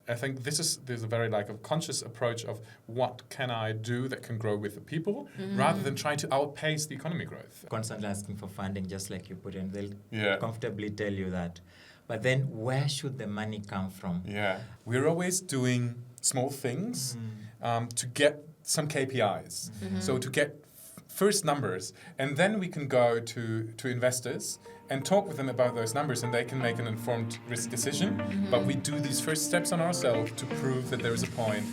I think there's a very like a conscious approach of what can I do that can grow with the people, rather than trying to outpace the economy growth. Constantly asking for funding, just like you put in, they'll comfortably tell you that. But then where should the money come from? Yeah, we're always doing small things to get some KPIs. So to get first numbers, and then we can go to investors and talk with them about those numbers, and they can make an informed risk decision. But we do these first steps on ourselves to prove that there is a point.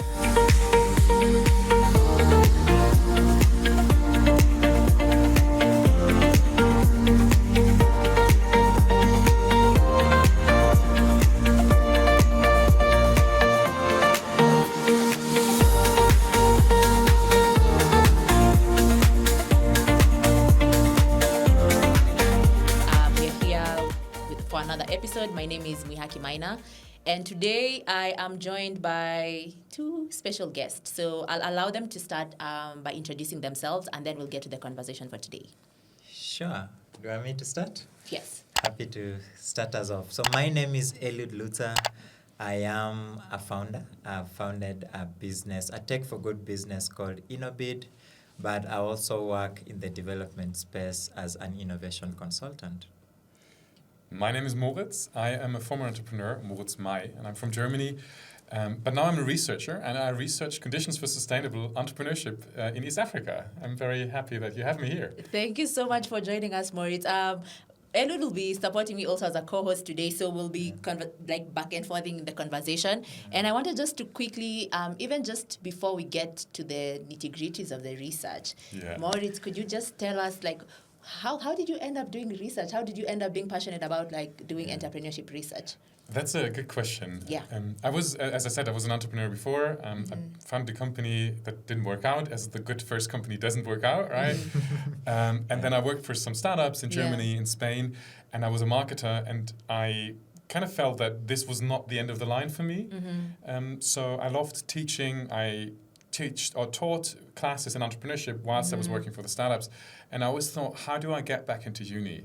My name is Mihaki Maina, and today I am joined by two special guests. So I'll allow them to start by introducing themselves, and then we'll get to the conversation for today. Sure. Do you want me to start? Yes. Happy to start us off. So my name is Eliud Luther. I am a founder. I've founded a tech for good business called Innobid, but I also work in the development space as an innovation consultant. My name is Moritz. I am a former entrepreneur, Moritz Mey, and I'm from Germany. But now I'm a researcher, and I research conditions for sustainable entrepreneurship in East Africa. I'm very happy that you have me here. Thank you so much for joining us, Moritz. Eliud will be supporting me also as a co-host today, so we'll be back and forthing the conversation. And I wanted just to quickly, even just before we get to the nitty-gritties of the research, Moritz, could you just tell us how did you end up doing research? How did you end up being passionate about doing entrepreneurship research? That's a good question. Yeah. I was, as I said, I was an entrepreneur before. I founded a company that didn't work out, as the good first company doesn't work out, right? And then I worked for some startups in Germany, in Spain, and I was a marketer, and I kind of felt that this was not the end of the line for me. So I loved teaching. I taught classes in entrepreneurship whilst I was working for the startups. And I always thought, how do I get back into uni?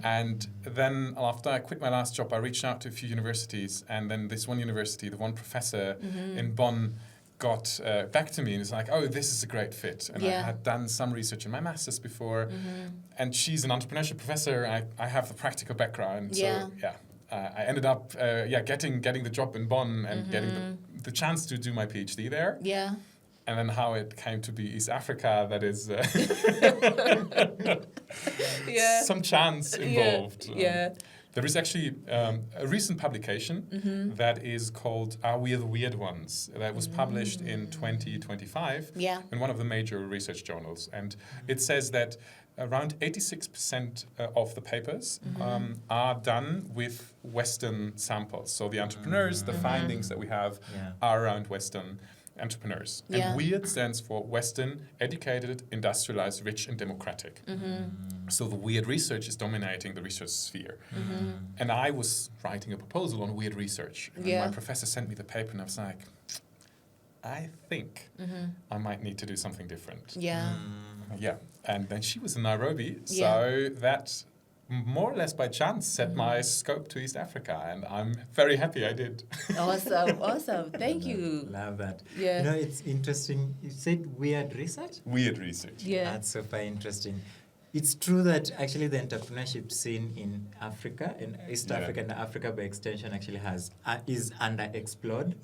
And then after I quit my last job, I reached out to a few universities. And then this one university, the one professor in Bonn, got back to me and was like, oh, this is a great fit. And I had done some research in my master's before. And she's an entrepreneurship professor. I have the practical background. So, I ended up getting the job in Bonn and getting the chance to do my PhD there. Yeah. And then how it came to be East Africa, that is some chance involved. There is actually a recent publication that is called Are We the Weird Ones? That was published in 2025 in one of the major research journals. And it says that around 86% of the papers are done with Western samples. So the entrepreneurs, the findings that we have are around Western entrepreneurs. And WEIRD stands for Western, Educated, Industrialized, Rich and Democratic. So the WEIRD research is dominating the research sphere. And I was writing a proposal on WEIRD research. And my professor sent me the paper and I was like, I think I might need to do something different. And then she was in Nairobi, so that more or less by chance set my scope to East Africa, and I'm very happy I did. Awesome. Thank you. Love that. Yeah. It's interesting. You said WEIRD research? WEIRD research. Yeah. That's super interesting. It's true that actually the entrepreneurship scene in Africa, in East Africa and Africa by extension actually is underexplored.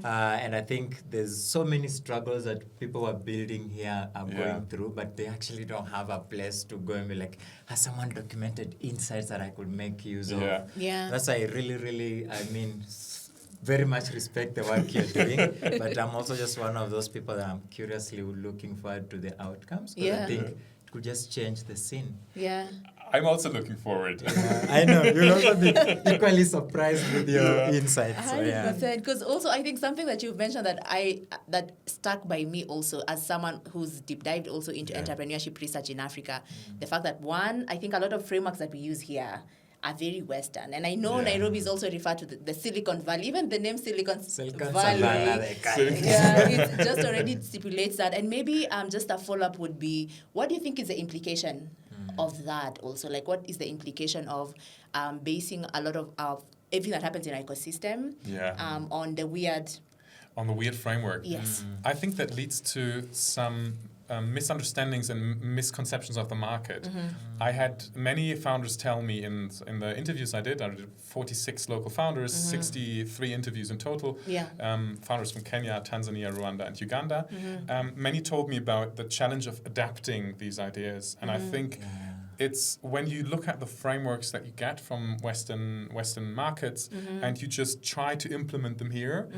And I think there's so many struggles that people who are building here are going through, but they actually don't have a place to go and be like, has someone documented insights that I could make use of? That's why I really, very much respect the work you're doing, but I'm also just one of those people that I'm curiously looking forward to the outcomes. I think could just change the scene. I'm also looking forward. I know. You'll also be equally surprised with your insights. 100%. Because also I think something that you've mentioned that stuck by me also as someone who's deep dived also into entrepreneurship research in Africa, the fact that I think a lot of frameworks that we use here are very Western. And I know Nairobi is also referred to the Silicon Valley. Even the name Silicon Valley. It just already stipulates that. And maybe just a follow-up would be, what do you think is the implication of that also? Like, what is the implication of basing a lot of everything that happens in our ecosystem. On the weird framework. Yes. I think that leads to some misunderstandings and misconceptions of the market. I had many founders tell me in the interviews I did 46 local founders, 63 interviews in total, founders from Kenya, Tanzania, Rwanda, and Uganda. Many told me about the challenge of adapting these ideas, and I think it's when you look at the frameworks that you get from Western markets and you just try to implement them here,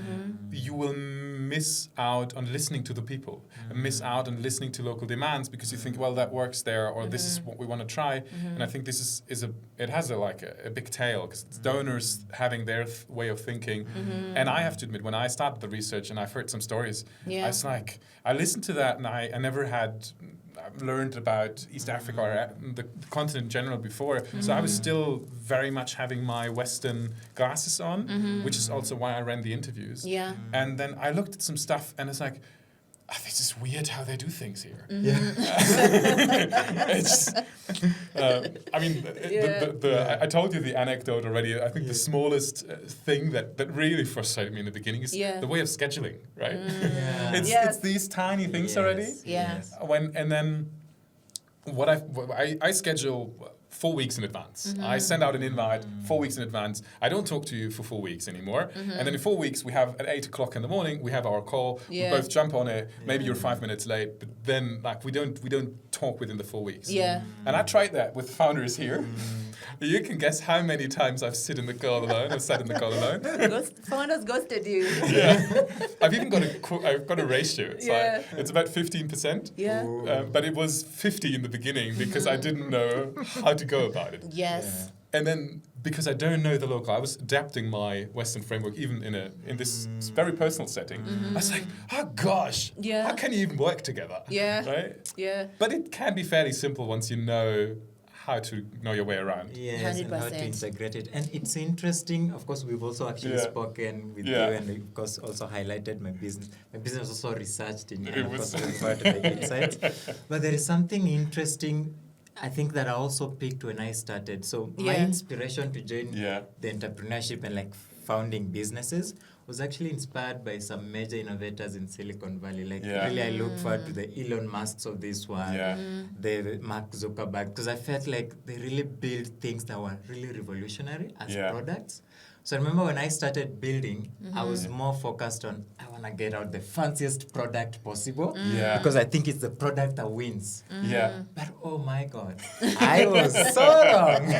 you will miss out on listening to the people, and miss out on listening to local demands, because you think, well, that works there, or this is what we want to try. And I think this it has a big tail, because it's donors having their way of thinking. And I have to admit, when I started the research and I've heard some stories, I was like, I listened to that and I never had learned about East Africa or the continent in general before. So I was still very much having my Western glasses on, which is also why I ran the interviews. And then I looked at some stuff and it's like, this is weird how they do things here. It's, I told you the anecdote already. I think the smallest thing that really frustrated me in the beginning is the way of scheduling, right? It's these tiny things already. I schedule 4 weeks in advance. I send out an invite 4 weeks in advance. I don't talk to you for 4 weeks anymore. And then in 4 weeks, we have at 8 o'clock in the morning, we have our call. We both jump on it. Maybe you're 5 minutes late, but then we don't talk within the 4 weeks. And I tried that with founders here. You can guess how many times I've sat in the call alone. Founders ghosted you. I've even got a ratio. It's about 15%. But it was 50 in the beginning because I didn't know how to go about it. And then because I don't know the local, I was adapting my Western framework even in this very personal setting. I was like, oh gosh, how can you even work together? Right? But it can be fairly simple once you know how to know your way around. 100%. And how to integrate it. And it's interesting, of course, we've also actually spoken with you, and of course also highlighted my business. My business also researched in and of course referred to the insights. But there is something interesting, I think, that I also picked when I started. So my inspiration to join the entrepreneurship and founding businesses was actually inspired by some major innovators in Silicon Valley. Really, I look forward to the Elon Musks of this world, the Mark Zuckerberg, because I felt like they really built things that were really revolutionary as products. So I remember when I started building, I was more focused on, I want to get out the fanciest product possible because I think it's the product that wins. But oh my God, I was so wrong.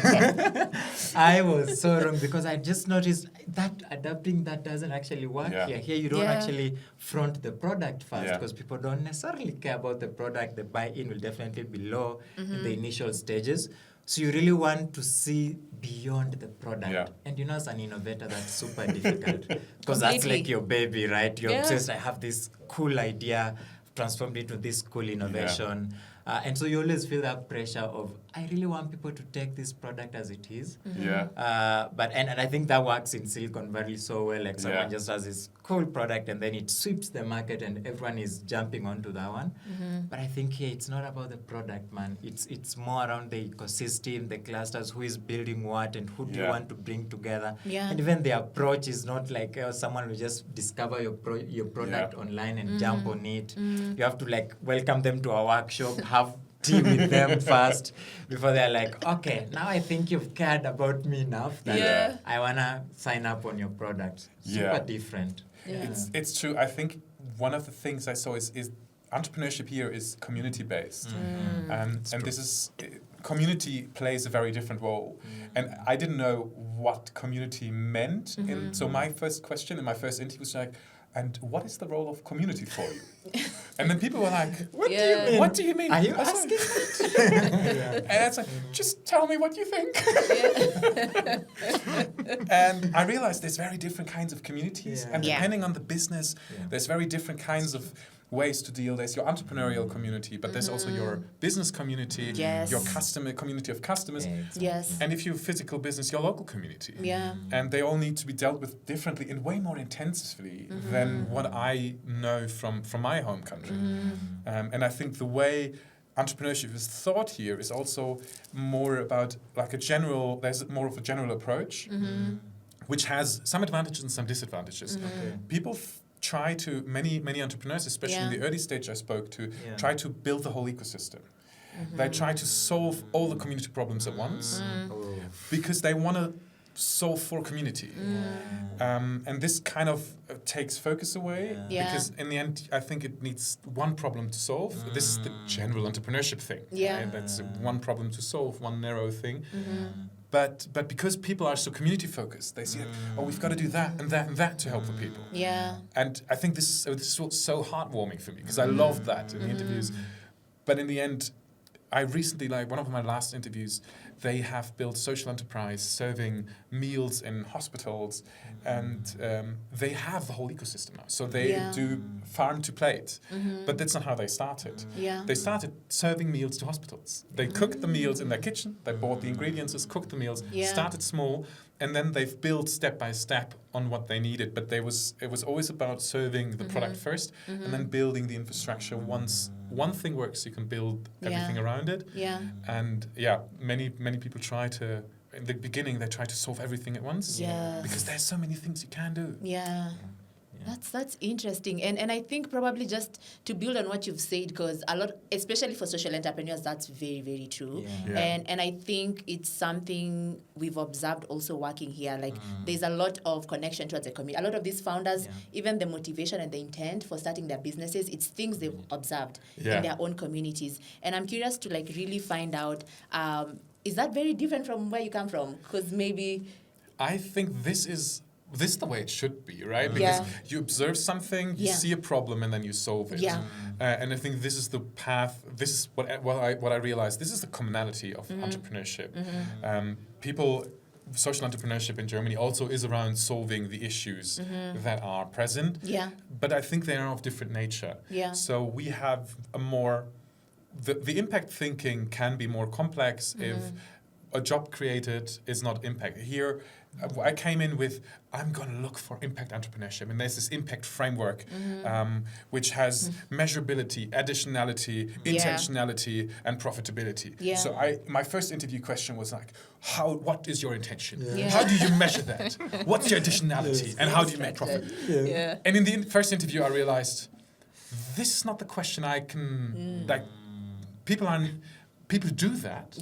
I was so wrong because I just noticed that adapting that doesn't actually work here. Here you don't actually front the product first because people don't necessarily care about the product. The buy-in will definitely be low in the initial stages. So you really want to see beyond the product. And as an innovator, that's super difficult because that's like your baby, right? You're obsessed. I have this cool idea, transformed it into this cool innovation. And so you always feel that pressure of, I really want people to take this product as it is. But I think that works in Silicon Valley so well. Like someone just has this cool product and then it sweeps the market and everyone is jumping onto that one. But I think here it's not about the product, man. It's more around the ecosystem, the clusters, who is building what and who do you want to bring together. And even the approach is not like someone will just discover your product online and jump on it. You have to welcome them to our workshop, have tea with them first before they're like, okay, now I think you've cared about me enough that I want to sign up on your product. Super different. It's true. I think one of the things I saw is entrepreneurship here is community-based. And this is, community plays a very different role. And I didn't know what community meant. And so my first question in my first interview was like, and what is the role of community for you? And then people were like, what do you mean? What do you mean? Are you asking that? And it's like, just tell me what you think. And I realized there's very different kinds of communities. And depending on the business, there's very different kinds of ways to deal. There's your entrepreneurial community, but there's also your business community, your customer community of customers. And if you're a physical business, your local community. And they all need to be dealt with differently and way more intensively than what I know from my home country. And I think the way entrepreneurship is thought here is also more about there's more of a general approach. which has some advantages and some disadvantages. People try to, many entrepreneurs, especially in the early stage I spoke to, try to build the whole ecosystem. They try to solve all the community problems at once because they want to solve for community. And this kind of takes focus away because in the end, I think it needs one problem to solve. This is the general entrepreneurship thing. Right? That's one problem to solve, one narrow thing. But because people are so community focused, they see, we've got to do that and that and that to help the people. And I think this is what's so heartwarming for me because I loved that in the interviews. But in the end, I recently, one of my last interviews, they have built social enterprise serving meals in hospitals, and they have the whole ecosystem now. So they do farm to plate, but that's not how they started. They started serving meals to hospitals. They cooked the meals in their kitchen, they bought the ingredients, cooked the meals, started small, and then they've built step by step on what they needed. But it was always about serving the product first, and then building the infrastructure. Once one thing works, you can build everything around it. And many people try to, in the beginning, they try to solve everything at once because there's so many things you can do. That's interesting. And I think probably just to build on what you've said, because a lot, especially for social entrepreneurs, that's very, very true. And I think it's something we've observed also working here. Like there's a lot of connection towards the community. A lot of these founders, even the motivation and the intent for starting their businesses, it's things they've observed in their own communities. And I'm curious to really find out, is that very different from where you come from? Because maybe... I think this is the way it should be, right? Because you observe something, you see a problem, and then you solve it. And I think this is the path. This is what I realized. This is the commonality of entrepreneurship. Social entrepreneurship in Germany also is around solving the issues that are present. But I think they are of different nature. So we have a more... The impact thinking can be more complex if a job created is not impact. Here, I came in with, I'm going to look for impact entrepreneurship. And there's this impact framework, which has measurability, additionality, intentionality, and profitability. So my first interview question was what is your intention? How do you measure that? What's your additionality? And how do you make profit? And in the first interview, I realized, this is not the question I can... People do that.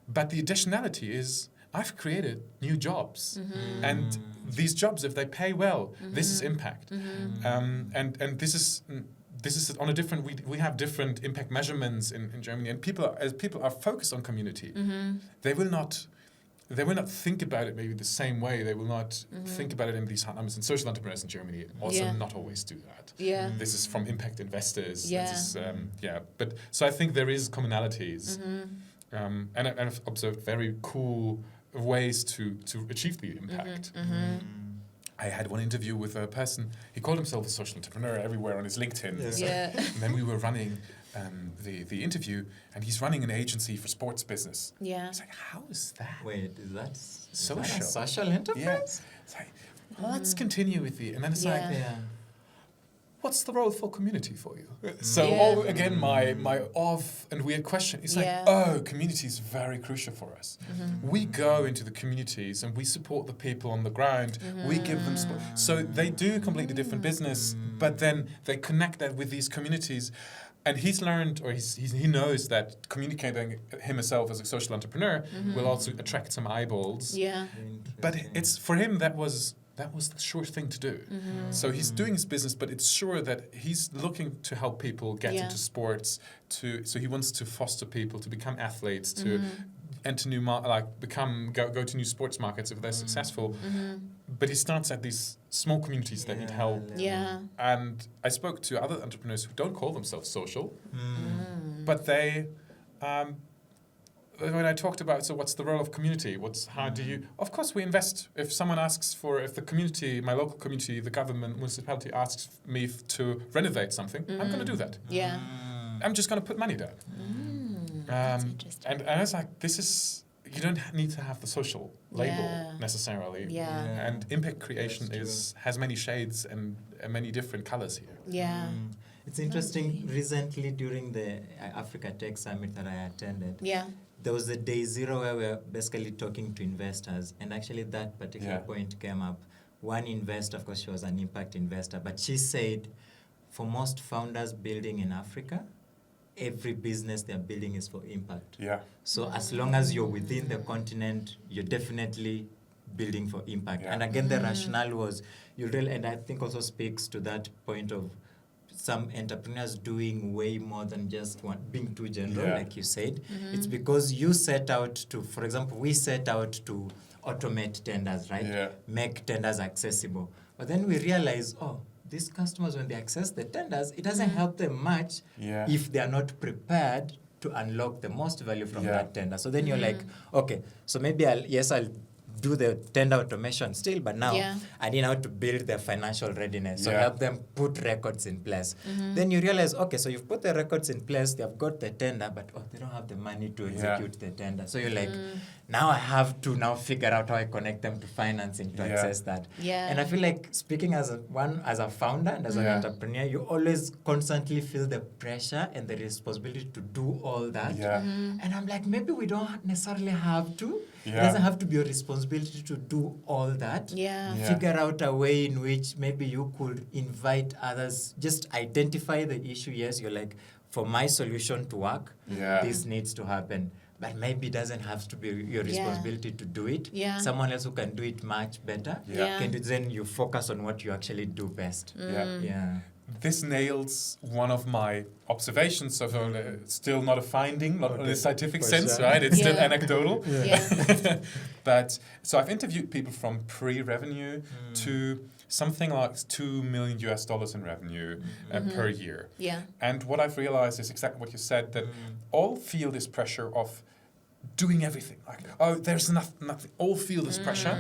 But the additionality is, I've created new jobs. And these jobs, if they pay well, this is impact. And this is on a different... We have different impact measurements in Germany. And as people are focused on community, they will not think about it maybe the same way. They will not think about it in these hard numbers. And social entrepreneurs in Germany also not always do that. This is from impact investors. This is, But so I think there is commonalities. And I've observed very cool ways to achieve the impact. I had one interview with a person, he called himself a social entrepreneur everywhere on his LinkedIn. And then we were running the interview, and he's running an agency for sports business. It's like, how is that? Wait, is that social? A social enterprise? It's like, well, let's continue with and then it's what's the role for community for you? So again, my off and weird question is community is very crucial for us. We go into the communities and we support the people on the ground. We give them support. So they do completely different business, but then they connect that with these communities. And he's learned, or he knows that communicating himself as a social entrepreneur will also attract some eyeballs. But it's for him that was the sure thing to do. So he's doing his business, but it's sure that he's looking to help people get into sports. So he wants to foster people to become athletes, to enter new go to new sports markets if they're successful. But he starts at these small communities that need help. And I spoke to other entrepreneurs who don't call themselves social, but they. When I talked about, so what's the role of community? How do you... Of course, we invest. If someone asks if the community, my local community, the government, municipality asks me to renovate something, I'm going to do that. I'm just going to put money down. That's interesting. And I was like, you don't need to have the social label necessarily. And impact creation has many shades and many different colors here. It's interesting. Recently, during the Africa Tech Summit that I attended, there was a day zero where we were basically talking to investors, and actually that particular point came up. One investor, of course, she was an impact investor, but she said for most founders building in Africa, every business they're building is for impact. Yeah. So as long as you're within the continent, you're definitely building for impact. Yeah. And again, the rationale was, and I think also speaks to that point of some entrepreneurs doing way more than just being too general, like you said. It's because you set out to, for example, we set out to automate tenders, right? Yeah. Make tenders accessible. But then we realize, these customers, when they access the tenders, it doesn't help them much if they are not prepared to unlock the most value from that tender. So then you're like, okay, so maybe I'll do the tender automation still, but now I need now to build their financial readiness. So help them put records in place. Then you realize, okay, so you've put the records in place, they've got the tender, but they don't have the money to execute the tender. So you're like, now I have to now figure out how I connect them to financing to access that. And I feel like speaking as a founder and as an entrepreneur, you always constantly feel the pressure and the responsibility to do all that. And I'm like, maybe we don't necessarily have to. It doesn't have to be your responsibility to do all that. Figure out a way in which maybe you could invite others, just identify the issue. Yes, you're like, for my solution to work, this needs to happen. But maybe it doesn't have to be your responsibility to do it. Someone else who can do it much better. Can do, then you focus on what you actually do best. This nails one of my observations of still not a finding, not in a scientific sense, right? It's still anecdotal. But so I've interviewed people from pre-revenue to something like $2 million in revenue per year. And what I've realized is exactly what you said, that all feel this pressure of doing everything. Like, there's nothing. All feel this pressure.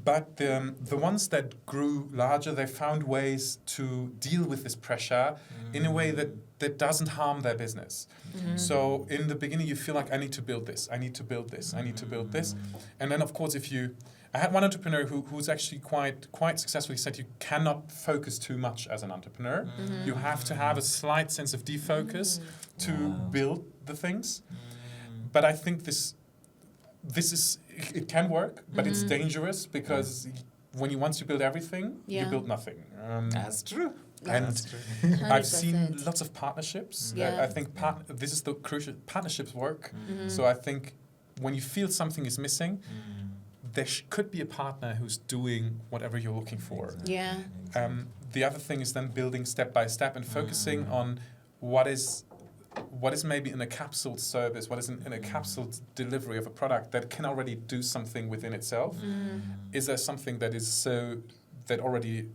But the ones that grew larger, they found ways to deal with this pressure in a way that doesn't harm their business. So in the beginning, you feel like, I need to build this, I need to build this, I need to build this. And then, of course, I had one entrepreneur who's actually quite successfully said you cannot focus too much as an entrepreneur. You have to have a slight sense of defocus to build the things. But I think this is, it can work, but it's dangerous because once you build everything, you build nothing. That's true. And That's true. I've seen lots of partnerships. I think this is the crucial, partnerships work. So I think when you feel something is missing, there could be a partner who's doing whatever you're looking for. The other thing is then building step by step and focusing on what is maybe in a capsule service, what is in a capsule delivery of a product that can already do something within itself? Is there something that already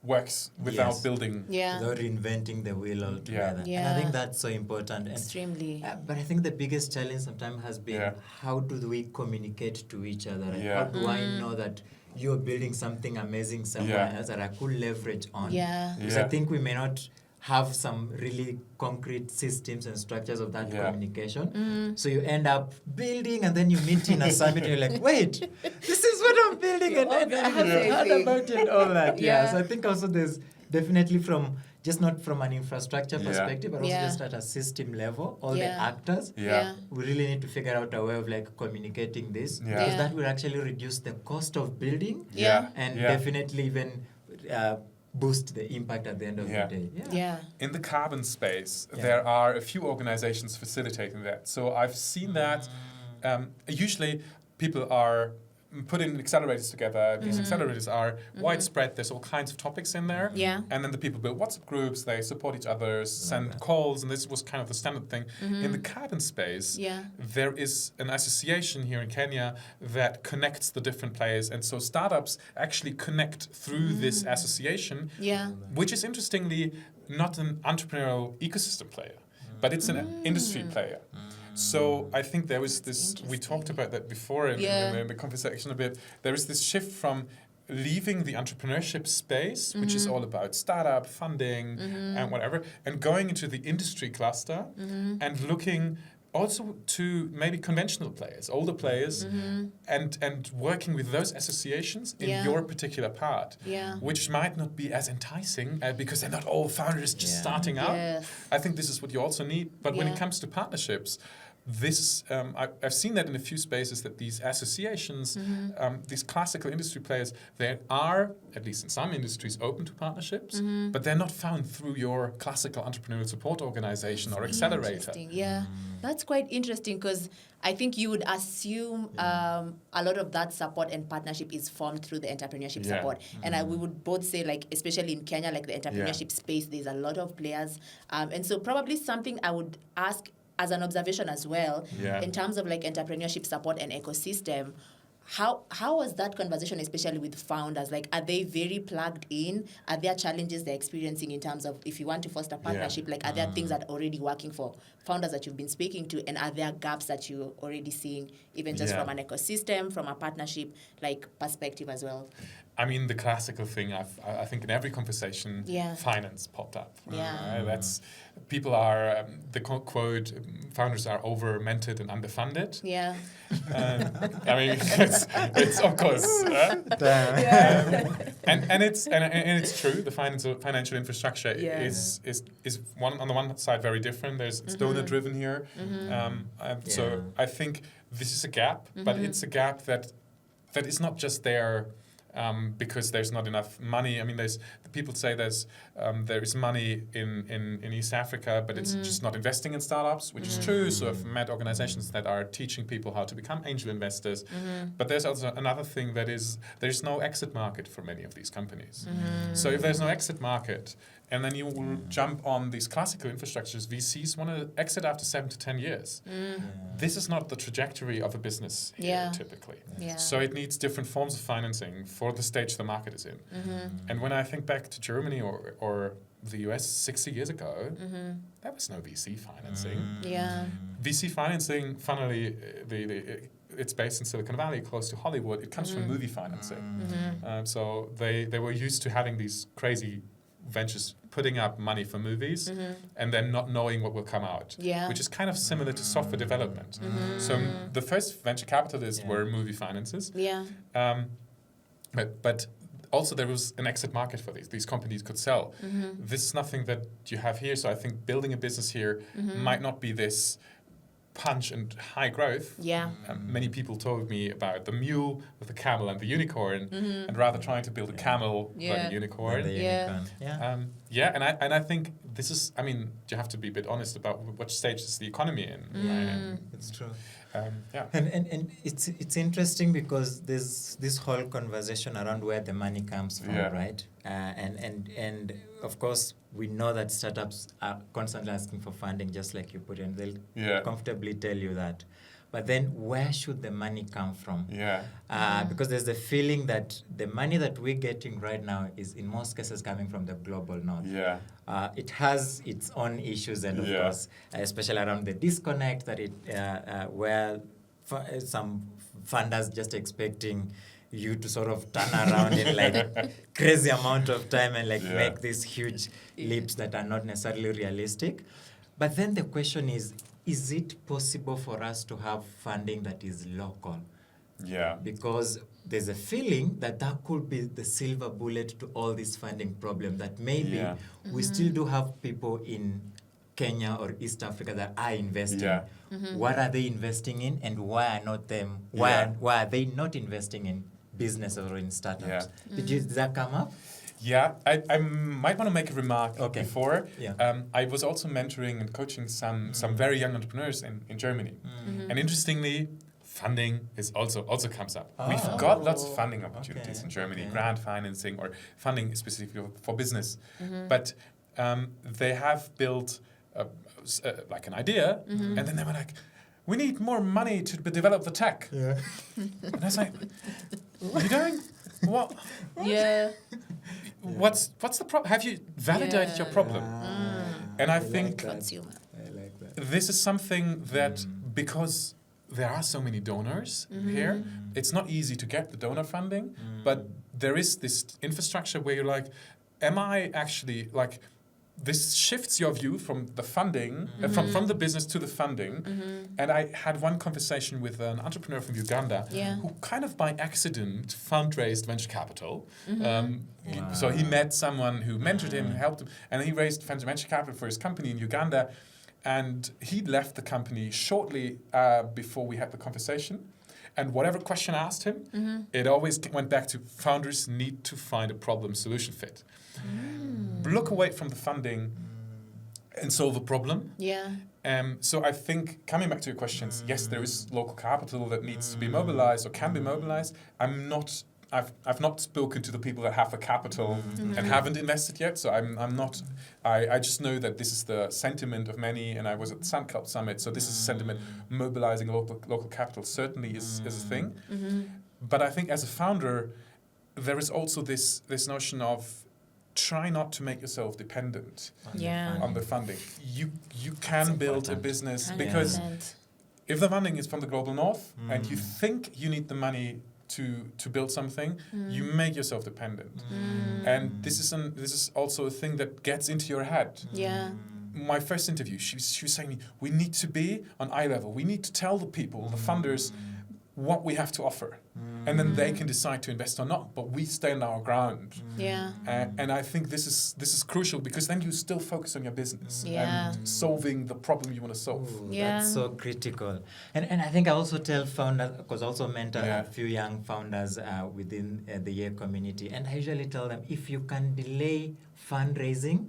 works without building? Without reinventing the wheel altogether. And I think that's so important. And, extremely. But I think the biggest challenge sometimes has been how do we communicate to each other? Right? How do I know that you're building something amazing somewhere else that I could leverage on? Because I think we may not have some really concrete systems and structures of that communication. So you end up building and then you meet in a summit and you're like, wait, this is what I'm building and I haven't heard about it and all that. So I think also there's definitely not from an infrastructure perspective, but also just at a system level, all the actors, we really need to figure out a way of like communicating this because that will actually reduce the cost of building and definitely even boost the impact at the end of the day. In the carbon space, there are a few organizations facilitating that. So I've seen that usually people are putting accelerators together. These accelerators are widespread. There's all kinds of topics in there. And then the people build WhatsApp groups. They support each other, send calls, and this was kind of the standard thing. In the carbon space, there is an association here in Kenya that connects the different players. And so startups actually connect through this association, which is interestingly not an entrepreneurial ecosystem player, but it's an industry player. So I think there was this, we talked about that before in the conversation a bit, there is this shift from leaving the entrepreneurship space, which is all about startup, funding, and whatever, and going into the industry cluster and looking also to maybe conventional players, older players, and working with those associations in your particular part, which might not be as enticing because they're not all founders just starting out. I think this is what you also need. But when it comes to partnerships, this I've seen that in a few spaces, that these associations, these classical industry players, they are, at least in some industries, open to partnerships, but they're not found through your classical entrepreneurial support organization or accelerator. Interesting. Yeah, that's quite interesting, because I think you would assume a lot of that support and partnership is formed through the entrepreneurship support. And we would both say, like, especially in Kenya, like the entrepreneurship space, there's a lot of players. And so probably something I would ask as an observation as well, in terms of like entrepreneurship support and ecosystem, how was that conversation, especially with founders? Like, are they very plugged in? Are there challenges they're experiencing in terms of, if you want to foster partnership, like, are there things that are already working for founders that you've been speaking to? And are there gaps that you're already seeing, even just from an ecosystem, from a partnership, like, perspective as well? I mean, the classical thing, I think in every conversation, finance popped up. That's, people are, the quote, founders are over-mentored and underfunded. Yeah. I mean, it's of course. And it's true, the financial infrastructure is one, on the one side, very different. It's donor-driven here. So I think this is a gap, but it's a gap that is not just there because there's not enough money. I mean, people say there is money in East Africa, but it's just not investing in startups, which is true. So I've met organizations that are teaching people how to become angel investors. But there's also another thing, that is there's no exit market for many of these companies. So if there's no exit market, and then you will jump on these classical infrastructures, VCs want to exit after 7 to 10 years. This is not the trajectory of a business here, typically. So it needs different forms of financing for the stage the market is in. And when I think back to Germany or the US 60 years ago, there was no VC financing. VC financing, funnily, it's based in Silicon Valley, close to Hollywood. It comes from movie financing. So they were used to having these crazy ventures putting up money for movies and then not knowing what will come out, which is kind of similar to software development. So the first venture capitalists were movie finances. But also there was an exit market for these companies could sell. This is nothing that you have here. So I think building a business here might not be this punch and high growth. Many people told me about the mule with the camel and the unicorn, and rather trying to build a camel than a unicorn. And I think this is, I mean, you have to be a bit honest about what stage is the economy in. It's true. And it's interesting because there's this whole conversation around where the money comes from, right? And of course, we know that startups are constantly asking for funding, just like you put in. They'll comfortably tell you that. But then where should the money come from? Because there's the feeling that the money that we're getting right now is in most cases coming from the global north. It has its own issues, and of course, especially around the disconnect that where some funders just expecting you to sort of turn around in like crazy amount of time and like make these huge leaps that are not necessarily realistic. But then the question is it possible for us to have funding that is local? Because there's a feeling that could be the silver bullet to all this funding problem, that maybe we still do have people in Kenya or East Africa that are investing. What are they investing in, and why are they not investing in business or in startups? Did that come up? I might want to make a remark before. I was also mentoring and coaching some very young entrepreneurs in Germany. And interestingly, funding also comes up. We've got lots of funding opportunities in Germany, grant financing or funding specifically for business. But they have built like an idea, and then they were like, we need more money to develop the tech. And I was like, what are you doing? What? What's the problem? Have you validated your problem? And I think this is something that, because there are so many donors here, it's not easy to get the donor funding, but there is this infrastructure where you're like, am I actually, like, this shifts your view from the funding, from the business to the funding. And I had one conversation with an entrepreneur from Uganda who kind of by accident fundraised venture capital. So he met someone who mentored him, helped him, and he raised venture capital for his company in Uganda. And he left the company shortly before we had the conversation. And whatever question I asked him, it always went back to founders need to find a problem-solution fit. Look away from the funding and solve a problem. Yeah. So I think, coming back to your questions, yes, there is local capital that needs to be mobilized or can be mobilized. I've not spoken to the people that have the capital and haven't invested yet, so I'm not. I just know that this is the sentiment of many, and I was at the Sun Club Summit, so this is a sentiment. Mobilizing local capital certainly is a thing. But I think as a founder, there is also this notion of try not to make yourself dependent on the funding. You can build a business, because if the funding is from the global north and you think you need the money to build something, you make yourself dependent. And this is also a thing that gets into your head. My first interview, she was saying to me, we need to be on eye level. We need to tell the people, the funders, what we have to offer. And then they can decide to invest or not, but we stand our ground. And I think this is crucial, because then you still focus on your business and solving the problem you want to solve. That's so critical. And I think I also tell founders, because I also mentor a few young founders within the Yale community, and I usually tell them, if you can delay fundraising,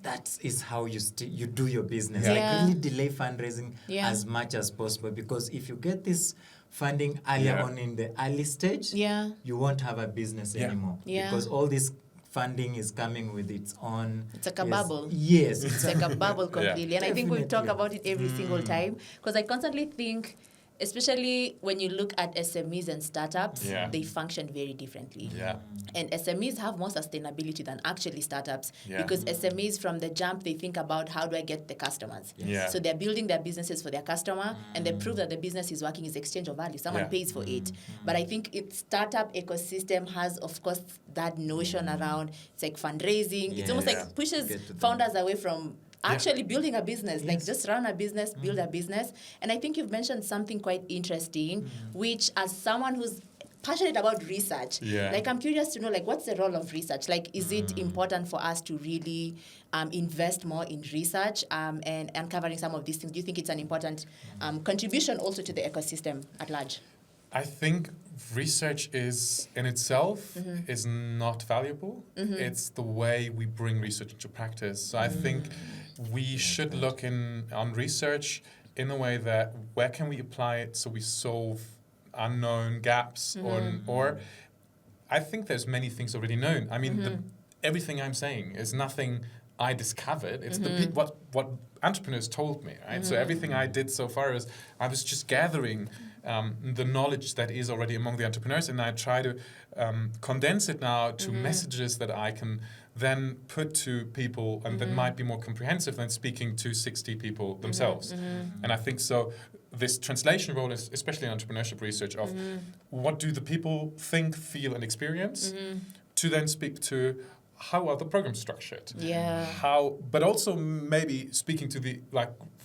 that is how you do your business. Like, really delay fundraising as much as possible, because if you get this funding earlier on in the early stage, you won't have a business anymore, because all this funding is coming with its own... It's like a bubble. Yes. It's like a bubble completely. And I think we talk about it every single time, because I constantly think, especially when you look at SMEs and startups, they function very differently. And SMEs have more sustainability than actually startups, because SMEs from the jump, they think about, how do I get the customers? So they're building their businesses for their customer, and the proof that the business is working is exchange of value. Someone pays for it. But I think startup ecosystem has, of course, that notion around, it's like fundraising. It's almost like pushes founders away from actually building a business, like just run a business, build a business. And I think you've mentioned something quite interesting, which, as someone who's passionate about research, like, I'm curious to know, like, what's the role of research? Like, is it important for us to really invest more in research and uncovering some of these things? Do you think it's an important contribution also to the ecosystem at large? I think research is, in itself, is not valuable. It's the way we bring research into practice. So I think we should look on research in a way that, where can we apply it so we solve unknown gaps, or I think there's many things already known. I mean, everything I'm saying is nothing I discovered. It's what entrepreneurs told me, right? So everything I did so far is I was just gathering the knowledge that is already among the entrepreneurs, and I try to condense it now to messages that I can then put to people, and that might be more comprehensive than speaking to 60 people themselves. And I think so this translation role is, especially in entrepreneurship research, of what do the people think, feel, and experience, to then speak to how are the programs structured? But also maybe speaking to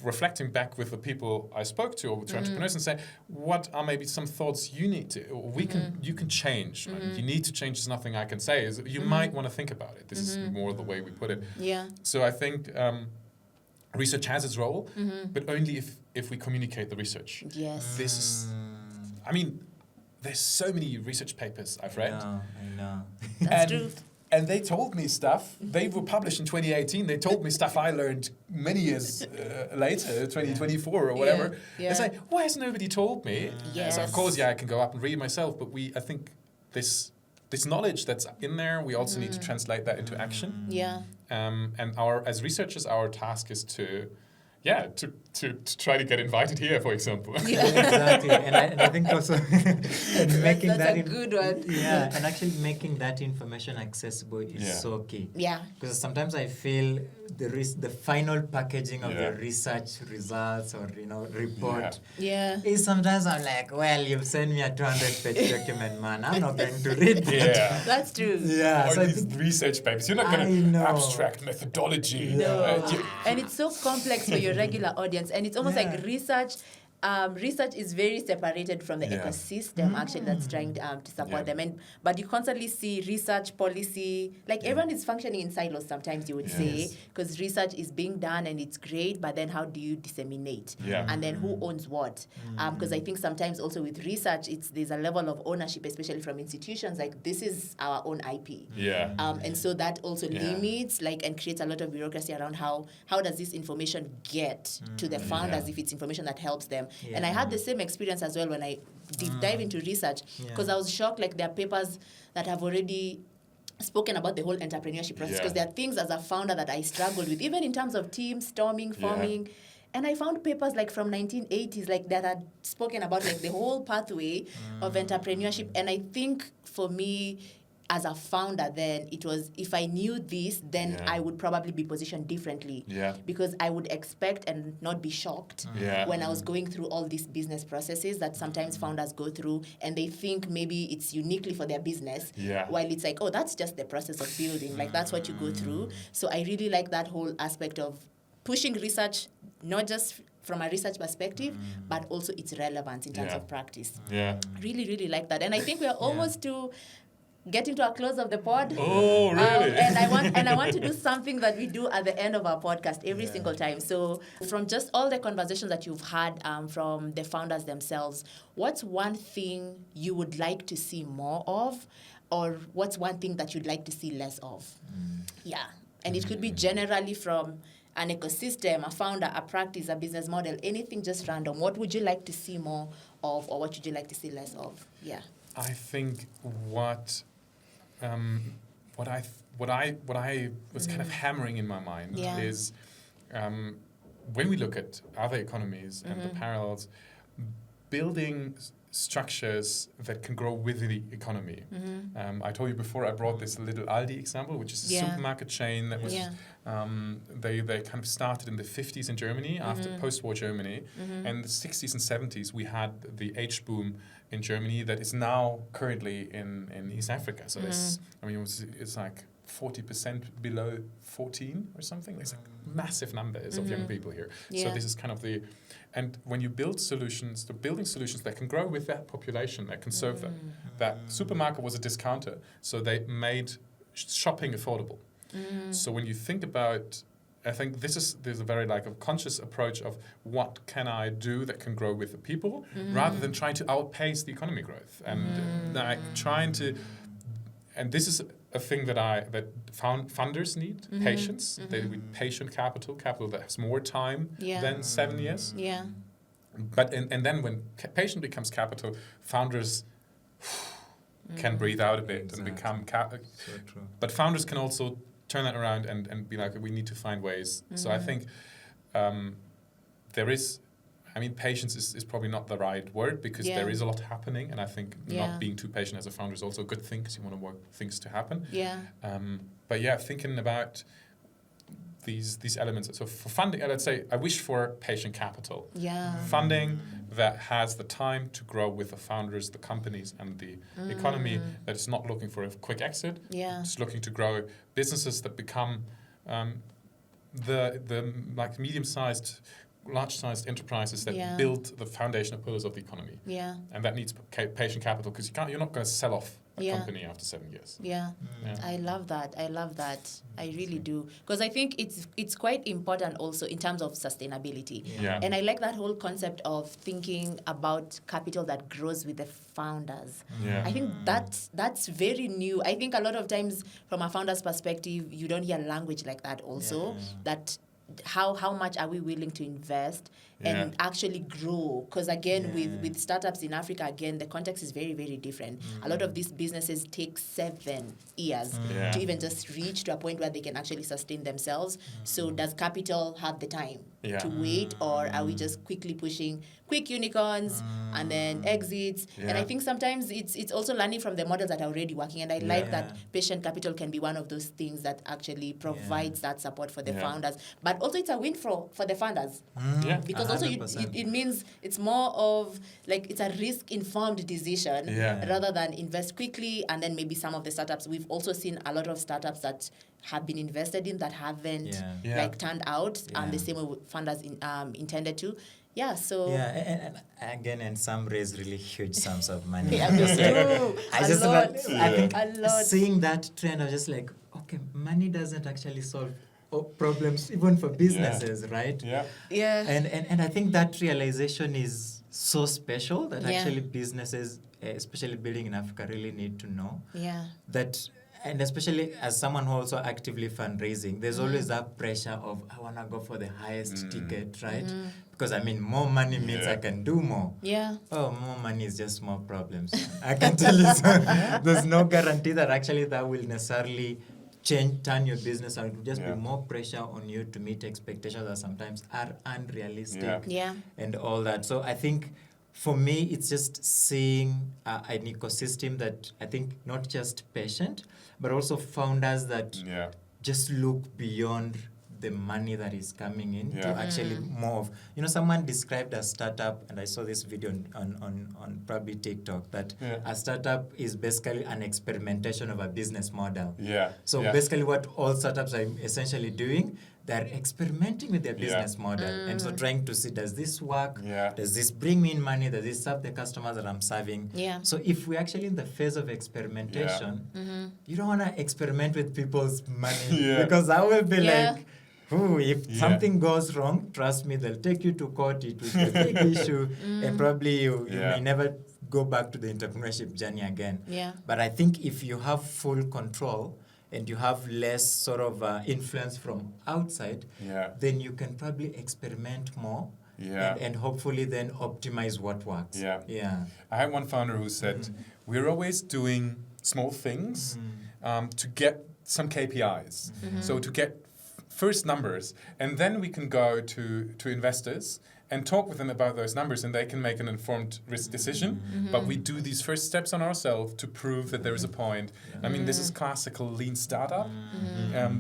reflecting back with the people I spoke to, or to entrepreneurs, and say, what are maybe some thoughts you need to, or you can change. You need to change is nothing I can say. Is you might want to think about it. This is more the way we put it. So I think research has its role, but only if we communicate the research. This is, I mean, there's so many research papers I've read. I know. That's true. And they told me stuff. They were published in 2018. They told me stuff I learned many years later, 2024 or whatever. It's like, why has nobody told me? So of course, I can go up and read myself. But I think this knowledge that's in there, we also need to translate that into action. And as researchers, our task is to try to get invited here, for example. Exactly. And I think also making that's a good one. And actually making that information accessible is so key. Because sometimes I feel the final packaging of the research results or report is sometimes I'm like, well, you've sent me a 200-page document, man. I'm not going to read that. That's true. Or so these research papers. You're not going to abstract methodology. No. And it's so complex for your regular audience, and it's almost like research research is very separated from the ecosystem actually that's trying to support them. But you constantly see research, policy, like everyone is functioning in silos sometimes, you would say, because research is being done and it's great, but then how do you disseminate? And then who owns what? Because I think sometimes also with research, there's a level of ownership, especially from institutions, like this is our own IP. And so that also limits and creates a lot of bureaucracy around how does this information get to the founders if it's information that helps them. And I had the same experience as well when I deep dive into research, because I was shocked, there are papers that have already spoken about the whole entrepreneurship process, because there are things as a founder that I struggled with, even in terms of team storming, forming. And I found papers from 1980s that had spoken about the whole pathway of entrepreneurship. And I think for me, as a founder then, it was, if I knew this, then I would probably be positioned differently. Because I would expect and not be shocked when I was going through all these business processes that sometimes founders go through, and they think maybe it's uniquely for their business, while it's oh, that's just the process of building. That's what you go through. So I really like that whole aspect of pushing research, not just from a research perspective, but also its relevance in terms of practice. Really, really like that. And I think we are almost to getting to a close of the pod. Oh, really? And I want to do something that we do at the end of our podcast every single time. So from just all the conversations that you've had from the founders themselves, what's one thing you would like to see more of, or what's one thing that you'd like to see less of? And it could be generally from an ecosystem, a founder, a practice, a business model, anything just random. What would you like to see more of, or what would you like to see less of? I think what I was kind of hammering in my mind is when we look at other economies and the parallels, building structures that can grow with the economy. I told you before, I brought this little Aldi example, which is a supermarket chain that was they kind of started in the 50s in Germany, after post-war Germany. And in the 60s and 70s, we had the H boom in Germany that is now currently in East Africa. So it's 40% below 14 or something. There's massive numbers of young people here. So this is kind of and when you build solutions, building solutions that can grow with that population, that can serve them. That supermarket was a discounter, so they made shopping affordable. So when you think about, I think there's a very a conscious approach of what can I do that can grow with the people, rather than trying to outpace the economy growth. And trying to, and this is a thing that funders need, patience. They need patient capital that has more time than 7 years. But and then when patient becomes capital, founders can breathe out a bit and become capital. So true. But founders can also turn that around and be we need to find ways. So I think there is, patience is probably not the right word, because there is a lot happening, and I think not being too patient as a founder is also a good thing, because you want to work things to happen. But thinking about these elements. So for funding, let's say I wish for patient capital. Funding that has the time to grow with the founders, the companies, and the economy, that is not looking for a quick exit. It's looking to grow businesses that become the medium-sized, large-sized enterprises that build the foundational pillars of the economy. And that needs patient capital, because you're not going to sell off a company after 7 years. I love that. I really do. Because I think it's quite important also in terms of sustainability. And I like that whole concept of thinking about capital that grows with the founders. I think that's very new. I think a lot of times from a founder's perspective, you don't hear language like that also, that how much are we willing to invest and actually grow? Because again, with startups in Africa, again, the context is very, very different. A lot of these businesses take 7 years to even just reach to a point where they can actually sustain themselves. So does capital have the time to wait, or are we just quickly pushing quick unicorns and then exits? And I think sometimes it's also learning from the models that are already working. And I like that patient capital can be one of those things that actually provides that support for the founders. But also it's a win for the funders. Because also it means it's more of it's a risk-informed decision rather than invest quickly. And then maybe some of the startups, we've also seen a lot of startups that have been invested in that haven't turned out the same way funders intended to. yeah, so and again, and some raise really huge sums of money. Yeah, I think a lot. seeing that trend, I was just like, okay, money doesn't actually solve problems even for businesses, right? Yeah. And I think that realization is so special that Yeah. actually businesses, especially building in Africa, really need to know that. And especially as someone who also actively fundraising, there's always that pressure of, I want to go for the highest ticket, right? Because, I mean, more money means I can do more. Yeah. Oh, more money is just more problems. I can tell you. So there's no guarantee that actually that will necessarily turn your business out. It will just be more pressure on you to meet expectations that sometimes are unrealistic and all that. So I think for me, it's just seeing an ecosystem that I think not just patient, but also founders that just look beyond the money that is coming in to actually more of, someone described a startup, and I saw this video on probably TikTok, that a startup is basically an experimentation of a business model. So basically what all startups are essentially doing, they're experimenting with their business model and so trying to see, does this work? Does this bring me in money? Does this serve the customers that I'm serving? So if we're actually in the phase of experimentation, you don't want to experiment with people's money because I will be like, if something goes wrong, trust me, they'll take you to court. It will be a big issue, and probably you may never go back to the entrepreneurship journey again. But I think if you have full control and you have less sort of influence from outside, then you can probably experiment more and hopefully then optimize what works. I had one founder who said, we're always doing small things to get some KPIs. So to get first numbers, and then we can go to investors and talk with them about those numbers, and they can make an informed risk decision. But we do these first steps on ourselves to prove that there is a point. I mean, this is classical lean startup,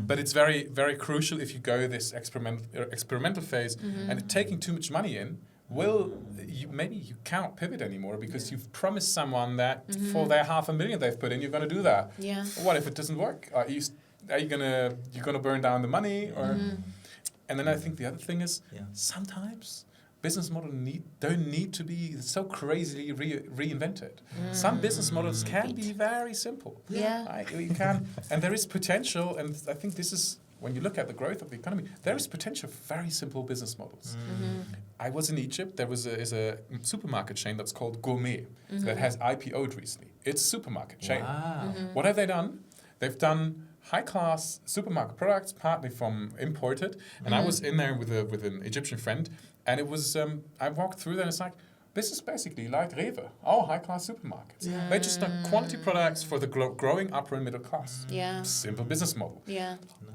but it's very, very crucial if you go this experimental phase, and taking too much money in, maybe you can't pivot anymore because you've promised someone that for their $500,000 they've put in, you're going to do that. What if it doesn't work? Are you gonna burn down the money, or? And then I think the other thing is sometimes business models don't need to be so crazily reinvented. Some business models can be very simple. Right? You can, and there is potential. And I think this is when you look at the growth of the economy, there is potential for very simple business models. I was in Egypt. There is a supermarket chain that's called Gourmet that has IPO'd recently. It's a supermarket chain. What have they done? They've done high-class supermarket products, partly from imported. And I was in there with an Egyptian friend, and it was, I walked through there, and it's like, this is basically like Rewe, high-class supermarkets. They just done quality products for the growing upper and middle class. Simple business model.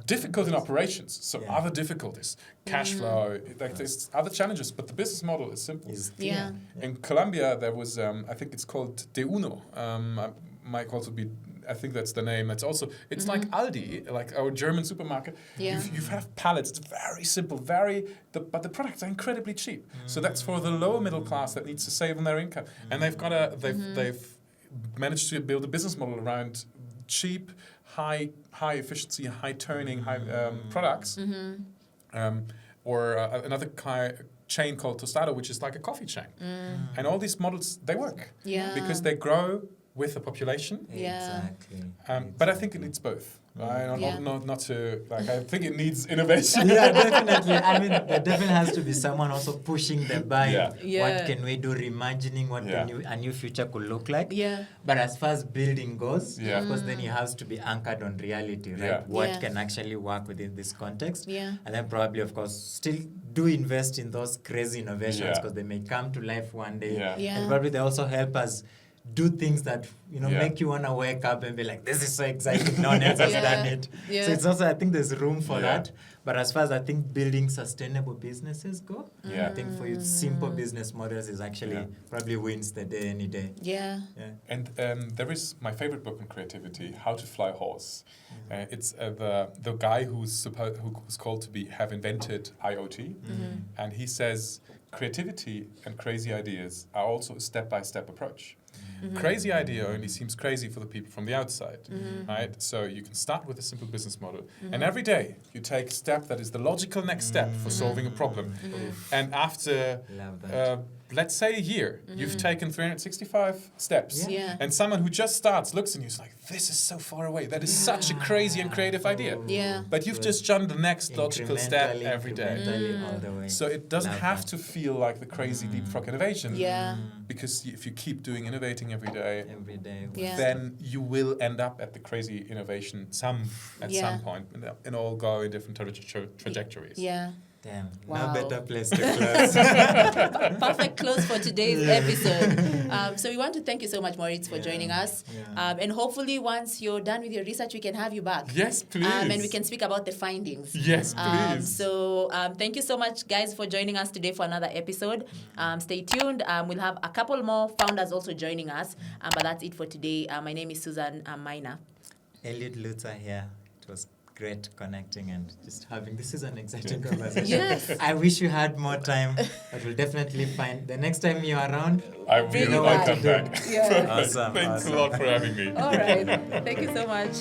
Difficult in operations, so other difficulties, cash flow, like there's other challenges, but the business model is simple. In Colombia, there was, I think it's called De Uno. Might also be, I think that's the name. It's like Aldi, like our German supermarket. You have pallets. It's very simple, but the products are incredibly cheap. So that's for the lower middle class that needs to save on their income. And they've managed to build a business model around cheap, high efficiency, high turning, products. Or another chain called Tostado, which is like a coffee chain. And all these models, they work because they grow with the population. Exactly. But I think it needs both. Not to, like, I think it needs innovation. Definitely. I mean, there definitely has to be someone also pushing the buy. What can we do, reimagining what a new future could look like. But as far as building goes, of course, then it has to be anchored on reality, right? What can actually work within this context. And then probably, of course, still do invest in those crazy innovations because they may come to life one day. And probably they also help us do things that make you want to wake up and be like, this is so exciting, no one else has done it. So it's also, I think there's room for that. But as far as I think building sustainable businesses go, I think for you, simple business models is actually probably wins the day any day. And there is my favorite book on creativity, How to Fly a Horse. It's the guy who's called to have invented IoT, and he says creativity and crazy ideas are also a step-by-step approach. Crazy idea only seems crazy for the people from the outside, right? So you can start with a simple business model, and every day you take a step that is the logical next step for solving a problem. And after, let's say a year, you've taken 365 steps, and someone who just starts looks and is like, this is so far away. That is such a crazy and creative idea. But you've just done the next logical step every day. All the way. So it doesn't have to feel like the crazy leapfrog innovation. Because if you keep doing innovating every day, then you will end up at the crazy innovation at some point, and all go in different trajectories. Damn, Wow. no better place to close. Perfect close for today's episode. So we want to thank you so much, Moritz, for joining us. And hopefully once you're done with your research, we can have you back. Yes, please. And we can speak about the findings. Yes, please. So thank you so much, guys, for joining us today for another episode. Stay tuned. We'll have a couple more founders also joining us. But that's it for today. My name is Susan Minor. Elliot Luther here. It was great connecting and just having. This is an exciting conversation. Yes. I wish you had more time, but we'll definitely find the next time you're around. I will come back. Yeah. Awesome. Thanks a lot for having me. All right. Thank you so much.